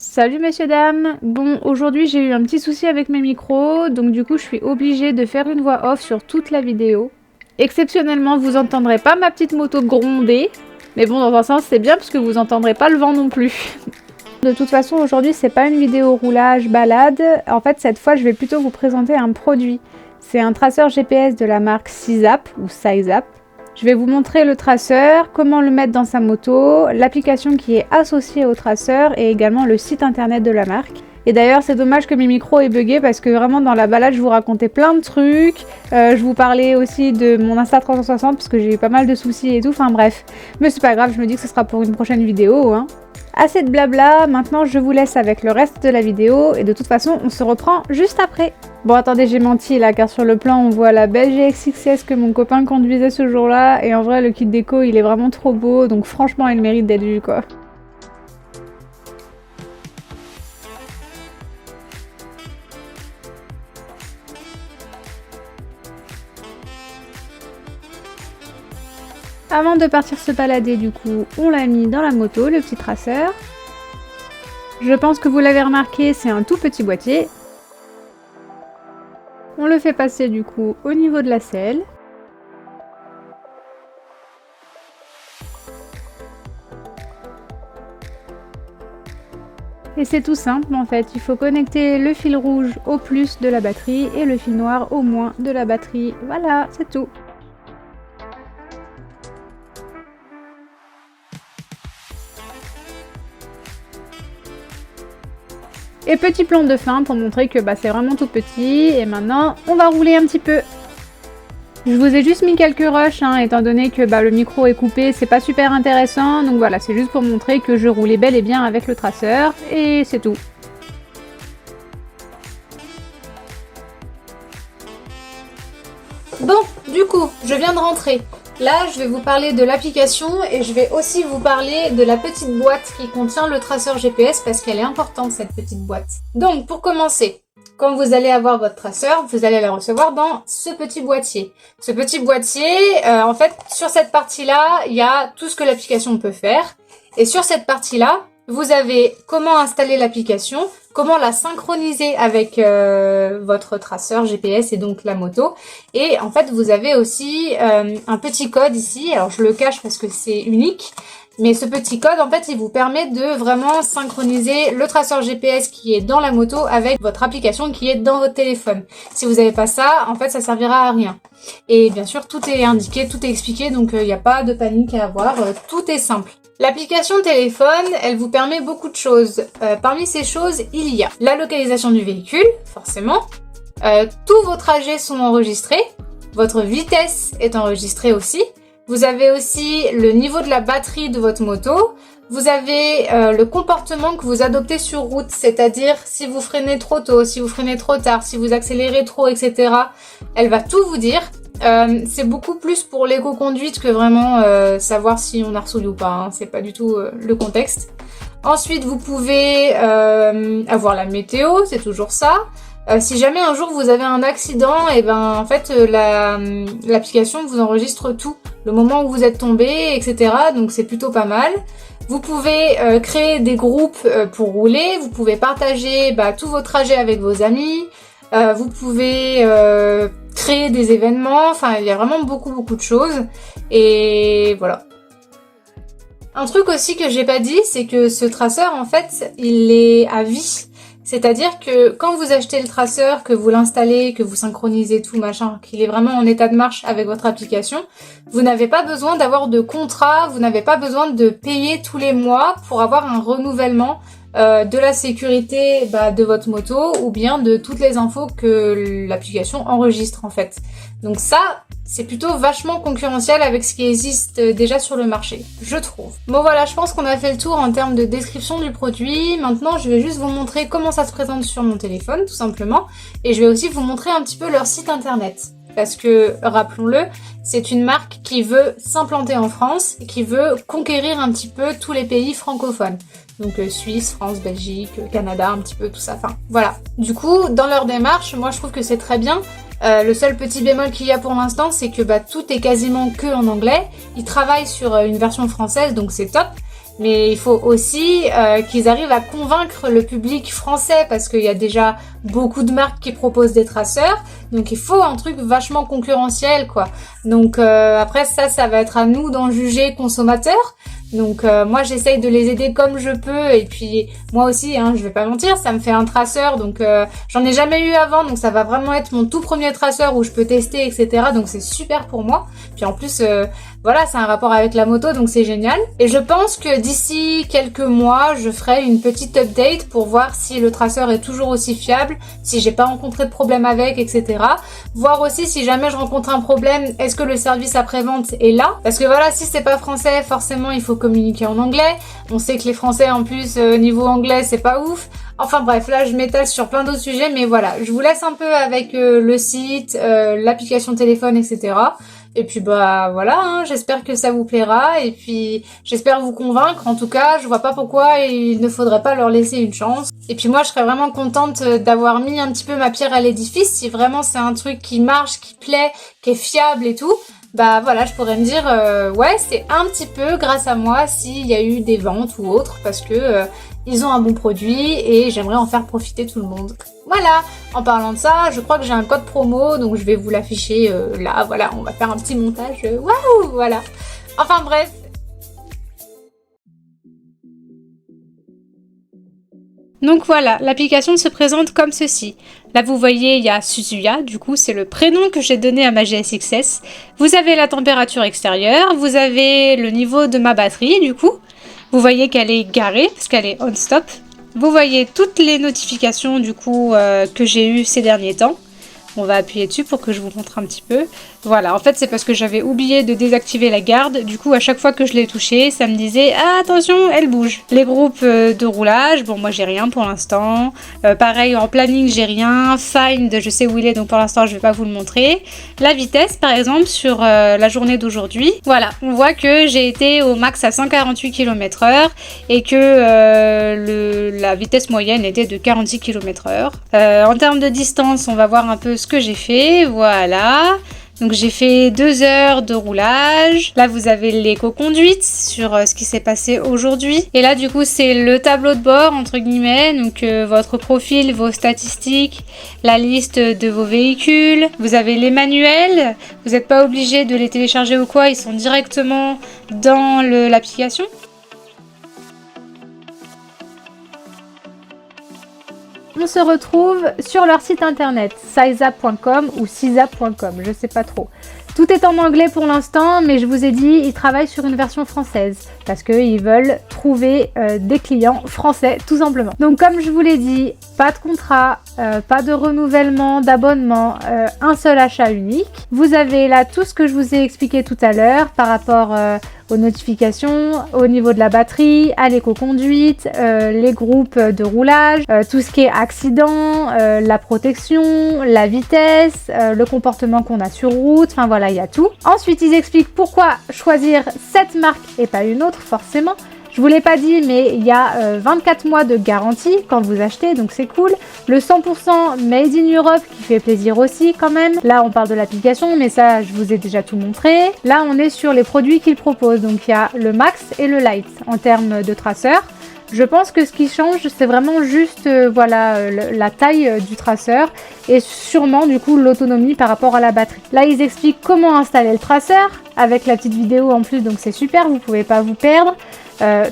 Salut messieurs dames. Bon, aujourd'hui j'ai eu un petit souci avec mes micros, donc du coup je suis obligée de faire une voix off sur toute la vidéo. Exceptionnellement, vous entendrez pas ma petite moto gronder, mais bon, dans un sens c'est bien parce que vous entendrez pas le vent non plus. De toute façon, aujourd'hui c'est pas une vidéo roulage balade. En fait, cette fois je vais plutôt vous présenter un produit. C'est un traceur GPS de la marque Sizap ou Sizap. Je vais vous montrer le traceur, comment le mettre dans sa moto, l'application qui est associée au traceur et également le site internet de la marque. Et d'ailleurs, c'est dommage que mes micros aient bugué parce que vraiment dans la balade, je vous racontais plein de trucs. Je vous parlais aussi de mon Insta360 parce que j'ai eu pas mal de soucis et tout. Enfin bref, mais c'est pas grave, je me dis que ce sera pour une prochaine vidéo, hein. Assez de blabla, maintenant je vous laisse avec le reste de la vidéo et de toute façon on se reprend juste après. Bon attendez, j'ai menti là car sur le plan on voit la belle GX6S que mon copain conduisait ce jour-là et en vrai le kit déco il est vraiment trop beau donc franchement il mérite d'être vu quoi. Avant de partir se balader du coup, on l'a mis dans la moto, le petit traceur. Je pense que vous l'avez remarqué, c'est un tout petit boîtier. On le fait passer du coup au niveau de la selle. Et c'est tout simple en fait, il faut connecter le fil rouge au plus de la batterie et le fil noir au moins de la batterie. Voilà, c'est tout. Et petit plan de fin pour montrer que c'est vraiment tout petit. Et maintenant, on va rouler un petit peu. Je vous ai juste mis quelques rushs, étant donné que le micro est coupé, c'est pas super intéressant. Donc voilà, c'est juste pour montrer que je roulais bel et bien avec le traceur. Et c'est tout. Bon, du coup, je viens de rentrer. Là, je vais vous parler de l'application et je vais aussi vous parler de la petite boîte qui contient le traceur GPS parce qu'elle est importante cette petite boîte. Donc, pour commencer, quand vous allez avoir votre traceur, vous allez la recevoir dans ce petit boîtier. Ce petit boîtier, en fait, sur cette partie-là, il y a tout ce que l'application peut faire. Et sur cette partie-là, vous avez comment installer l'application, comment la synchroniser avec votre traceur GPS et donc la moto. Et en fait, vous avez aussi un petit code ici. Alors, je le cache parce que c'est unique. Mais ce petit code, en fait, il vous permet de vraiment synchroniser le traceur GPS qui est dans la moto avec votre application qui est dans votre téléphone. Si vous n'avez pas ça, en fait, ça servira à rien. Et bien sûr, tout est indiqué, tout est expliqué, donc il n'y a pas de panique à avoir. Tout est simple. L'application téléphone, elle vous permet beaucoup de choses. Parmi ces choses, il y a la localisation du véhicule, forcément. Tous vos trajets sont enregistrés. Votre vitesse est enregistrée aussi. Vous avez aussi le niveau de la batterie de votre moto. Vous avez le comportement que vous adoptez sur route, c'est-à-dire si vous freinez trop tôt, si vous freinez trop tard, si vous accélérez trop, etc. Elle va tout vous dire. C'est beaucoup plus pour l'éco-conduite que vraiment savoir si on a harcelé ou pas. C'est pas du tout le contexte. Ensuite, vous pouvez avoir la météo, c'est toujours ça. Si jamais un jour vous avez un accident, et en fait l'application vous enregistre tout, le moment où vous êtes tombé, etc. Donc c'est plutôt pas mal. Vous pouvez créer des groupes pour rouler, vous pouvez partager tous vos trajets avec vos amis, vous pouvez créer des événements, enfin il y a vraiment beaucoup de choses et voilà. Un truc aussi que j'ai pas dit, c'est que ce traceur en fait il est à vie. C'est-à-dire que quand vous achetez le traceur, que vous l'installez, que vous synchronisez tout machin, qu'il est vraiment en état de marche avec votre application, vous n'avez pas besoin d'avoir de contrat, vous n'avez pas besoin de payer tous les mois pour avoir un renouvellement de la sécurité de votre moto ou bien de toutes les infos que l'application enregistre en fait. Donc ça, c'est plutôt vachement concurrentiel avec ce qui existe déjà sur le marché, je trouve. Bon voilà, je pense qu'on a fait le tour en termes de description du produit. Maintenant, je vais juste vous montrer comment ça se présente sur mon téléphone, tout simplement. Et je vais aussi vous montrer un petit peu leur site internet. Parce que, rappelons-le, c'est une marque qui veut s'implanter en France et qui veut conquérir un petit peu tous les pays francophones. Donc Suisse, France, Belgique, Canada, un petit peu tout ça. Enfin, voilà. Du coup, dans leur démarche, moi je trouve que c'est très bien. Le seul petit bémol qu'il y a pour l'instant, c'est que tout est quasiment que en anglais. Ils travaillent sur une version française, donc c'est top. Mais il faut aussi qu'ils arrivent à convaincre le public français parce qu'il y a déjà beaucoup de marques qui proposent des traceurs. Donc il faut un truc vachement concurrentiel, quoi. Donc après ça va être à nous d'en juger consommateurs. Donc moi j'essaye de les aider comme je peux et puis moi aussi hein, je vais pas mentir, ça me fait un traceur donc j'en ai jamais eu avant donc ça va vraiment être mon tout premier traceur où je peux tester etc. Donc c'est super pour moi. Puis en plus voilà c'est un rapport avec la moto donc c'est génial. Et je pense que d'ici quelques mois je ferai une petite update pour voir si le traceur est toujours aussi fiable, si j'ai pas rencontré de problème avec etc. Voir aussi si jamais je rencontre un problème, est-ce que le service après-vente est là? Parce que voilà si c'est pas français forcément il faut communiquer en anglais. On sait que les Français en plus niveau anglais c'est pas ouf. Enfin bref, là je m'étale sur plein d'autres sujets, mais voilà, je vous laisse un peu avec le site, l'application téléphone, etc. Et puis bah voilà, hein, j'espère que ça vous plaira et puis j'espère vous convaincre. En tout cas, je vois pas pourquoi il ne faudrait pas leur laisser une chance. Et puis moi, je serais vraiment contente d'avoir mis un petit peu ma pierre à l'édifice. Si vraiment c'est un truc qui marche, qui plaît, qui est fiable et tout. Bah voilà, je pourrais me dire ouais c'est un petit peu grâce à moi s'il y a eu des ventes ou autre parce que ils ont un bon produit et j'aimerais en faire profiter tout le monde. Voilà, en parlant de ça, je crois que j'ai un code promo donc je vais vous l'afficher là, voilà, on va faire un petit montage, waouh, voilà. Enfin bref. Donc voilà, l'application se présente comme ceci. Là vous voyez il y a Suzuya, du coup c'est le prénom que j'ai donné à ma GSX-S. Vous avez la température extérieure, vous avez le niveau de ma batterie du coup. Vous voyez qu'elle est garée parce qu'elle est on-stop. Vous voyez toutes les notifications du coup que j'ai eues ces derniers temps. On va appuyer dessus pour que je vous montre un petit peu. Voilà, en fait c'est parce que j'avais oublié de désactiver la garde. Du coup à chaque fois que je l'ai touchée, ça me disait ah, attention, elle bouge. Les groupes de roulage, bon moi j'ai rien pour l'instant. Pareil en planning j'ai rien. Find, je sais où il est donc pour l'instant je vais pas vous le montrer. La vitesse par exemple sur la journée d'aujourd'hui. Voilà, on voit que j'ai été au max à 148 km/h et que la vitesse moyenne était de 46 km/h. En termes de distance, on va voir un peu ce que j'ai fait. Voilà. Donc j'ai fait 2 heures de roulage. Là vous avez l'éco-conduite sur ce qui s'est passé aujourd'hui. Et là du coup c'est le tableau de bord entre guillemets. Donc votre profil, vos statistiques, la liste de vos véhicules. Vous avez les manuels. Vous n'êtes pas obligé de les télécharger ou quoi. Ils sont directement dans l'application. On se retrouve sur leur site internet, siza.com ou siza.com, je sais pas trop. Tout est en anglais pour l'instant, mais je vous ai dit, ils travaillent sur une version française parce qu'ils veulent trouver des clients français tout simplement. Donc comme je vous l'ai dit, pas de contrat, pas de renouvellement d'abonnement, un seul achat unique. Vous avez là tout ce que je vous ai expliqué tout à l'heure par rapport aux notifications, au niveau de la batterie, à l'éco-conduite, les groupes de roulage, tout ce qui est accident, la protection, la vitesse, le comportement qu'on a sur route, enfin voilà, il y a tout. Ensuite, ils expliquent pourquoi choisir cette marque et pas une autre, forcément. Je vous l'ai pas dit, mais il y a 24 mois de garantie quand vous achetez, donc c'est cool. Le 100% Made in Europe qui fait plaisir aussi quand même. Là, on parle de l'application, mais ça, je vous ai déjà tout montré. Là, on est sur les produits qu'ils proposent. Donc, il y a le Max et le Light en termes de traceur. Je pense que ce qui change, c'est vraiment juste voilà, la taille du traceur et sûrement du coup l'autonomie par rapport à la batterie. Là, ils expliquent comment installer le traceur avec la petite vidéo en plus, donc c'est super, vous pouvez pas vous perdre.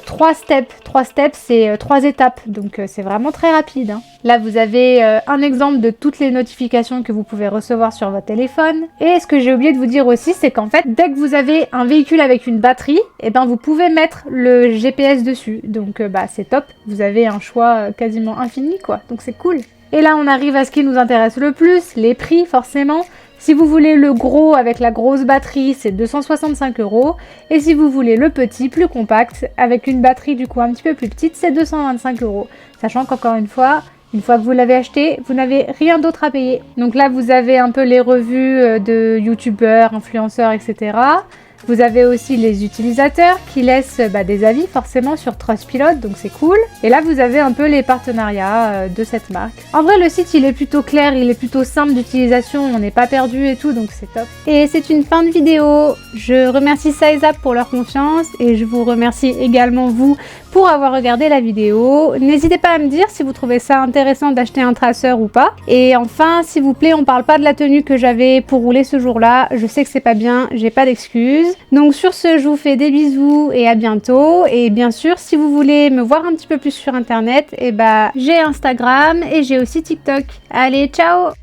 3 steps, c'est 3 étapes, donc c'est vraiment très rapide. Hein. Là, vous avez un exemple de toutes les notifications que vous pouvez recevoir sur votre téléphone. Et ce que j'ai oublié de vous dire aussi, c'est qu'en fait, dès que vous avez un véhicule avec une batterie, eh ben, vous pouvez mettre le GPS dessus. Donc, c'est top. Vous avez un choix quasiment infini, quoi. Donc, c'est cool. Et là, on arrive à ce qui nous intéresse le plus, les prix, forcément. Si vous voulez le gros avec la grosse batterie, c'est 265 €. Et si vous voulez le petit, plus compact, avec une batterie du coup un petit peu plus petite, c'est 225 €. Sachant qu'encore une fois que vous l'avez acheté, vous n'avez rien d'autre à payer. Donc là, vous avez un peu les revues de youtubeurs, influenceurs, etc. Vous avez aussi les utilisateurs qui laissent des avis forcément sur Trustpilot, donc c'est cool. Et là vous avez un peu les partenariats de cette marque. En vrai le site il est plutôt clair, il est plutôt simple d'utilisation, on n'est pas perdu et tout, donc c'est top. Et c'est une fin de vidéo. Je remercie Sizap pour leur confiance et je vous remercie également vous pour avoir regardé la vidéo. N'hésitez pas à me dire si vous trouvez ça intéressant d'acheter un traceur ou pas. Et enfin, s'il vous plaît, on parle pas de la tenue que j'avais pour rouler ce jour-là. Je sais que c'est pas bien, j'ai pas d'excuses. Donc sur ce, je vous fais des bisous et à bientôt. Et bien sûr, si vous voulez me voir un petit peu plus sur internet, j'ai Instagram et j'ai aussi TikTok. Allez, ciao!